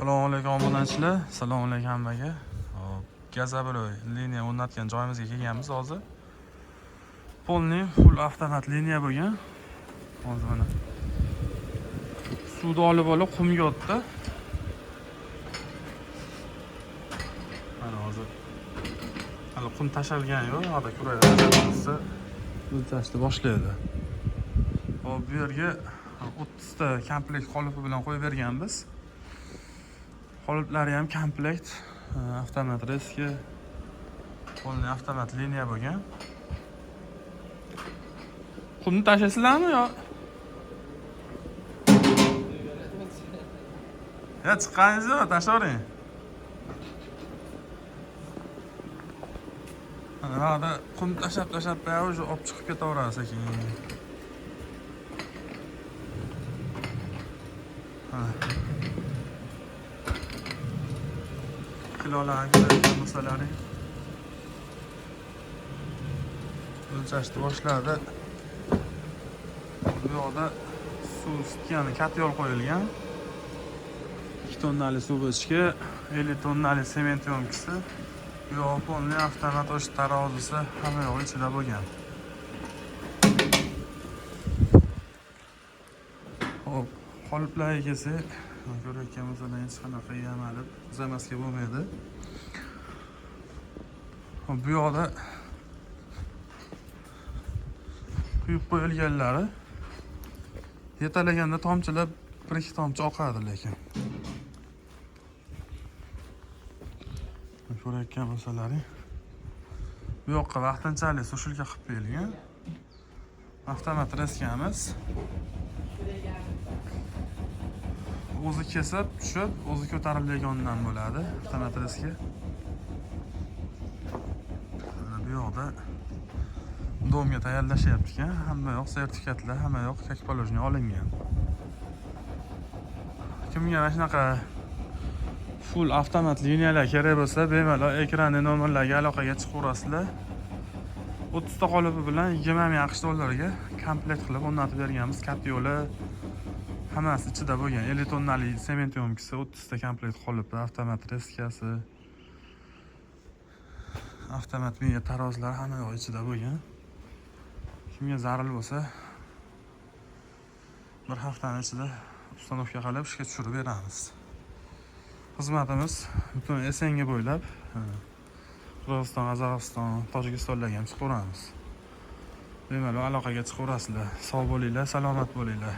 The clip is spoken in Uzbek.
Assalomu alaykum obunachilar. Assalomu alaykum hammaga. Gazabroy liniya o'rnatgan joyimizga kelganmiz hozir. Polni full avtomat liniya bo'lgan. Hozir mana suvni olib qumga o'tdi. Mana hozir hali qum tashalgan yo'q, hozir kurayapti. O'lchashni boshlaydi. Hop, bu yerga 30 ta komplekt qolipi bilan qo'yib berganmiz. Qoliplari ham komplekt, avtomat reski, polni avtomat liniya bo'lgan. Qumni tashlaysizlarmi yo? Ya chiqqaningizmi, tashlavering. Mana qum tashlab уже olib chiqib ketaveradi sekin. Kilolarga bo'lsalaring. O'lchashni boshladi. Bu yoqda suv isitgani katyol qo'yilgan. 2 tonnali suv ichishga 50 tonnali sement yo'mkisi. Bu yoq polni avtomat o'sh tarozisi hamma yo'q ichida bo'lgan. Hop, qoliplarga kelsak, ko'rayotganimiz hech qanaqa yamalib zamasga bo'lmaydi. Bu yoqda quyib qo'yilganlari yetalaganda tomchilab 1-2 tomchi oqadi lekin. Ko'rayotgan bo'lsalaring, bu yoqqa vaqtinchalik sushilka qilib qo'yilgan. Avtomat reskamiz. O'zi kesib, tushib, o'zi ko'tariladigandan bo'ladi avtomat reski. Bu yoqda domga tayyorlashyapti ekan. Hamma yoq sertifikatlar, hamma yoq kakpolojniy olingan. Kimga mana shunaqa full avtomat liniyalar kerak bo'lsa, bemalol ekranni nomerlarga aloqaga chiqaverasizlar. 30 ta qolipi bilan 20 ming AQSh dollariga komplekt qilib o'rnatib berganmiz. Katta yo'li hammasi ichida bo'lgan. 50 tonnali sement yo'mkisi, 30 ta komplekt qolipi, avtomat reskasi, avtomat miya tarozlari hamma yoq ichida bo'lgan. Kimga zarur bo'lsa, bir haftaning ichida ustanovka qilib ishga tushirib beramiz. Xizmatimiz butun SNG bo'ylab Qirg'iziston, Qozog'iston, Tojikistonlarga ham chiqaveramiz. Bemalol aloqaga chiqaverasizlar. Sog' bo'linglar, salomat bo'linglar.